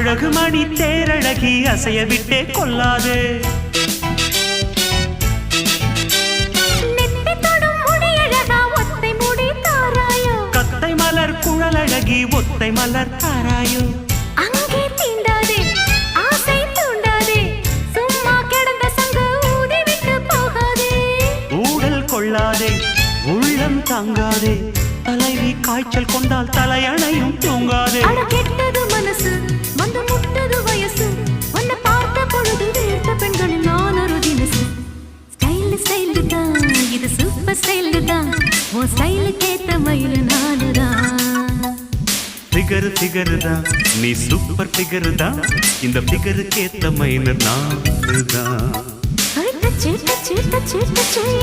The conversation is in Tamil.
அழகு மணி தேரழகி அசைய விட்டே கொள்ளாது. கத்தை மலர் குழலழகி ஒத்தை மலர் தாராயோ. அங்கே தீண்டாதே ஆசை தூண்டாதே சும்மா கிடந்த சங்கு ஊதி விட்டு போகாதே. ஊடல் கொள்ளாதே உள்ளம் தாங்காதே தலைவி காய்ச்சல் கொண்டால் தலையணையும் தூங்காதே. கெட்டது மனசு வந்து முட்டது வயசு உன்னை பார்த்த பொழுது வேட்ட பெண்களில் நான் ஒரு தினசு. ஸ்டைல் ஸ்டைல் தான் இது சூப்பர் ஸ்டைல் தான் உன் ஸ்டைலுக்கு ஏத்த மயில் நானுதான். ஃபிகர் ஃபிகர் தான் நீ சூப்பர் ஃபிகர் தான் இந்த ஃபிகருக்கு ஏத்த மைனர் நான் தான்.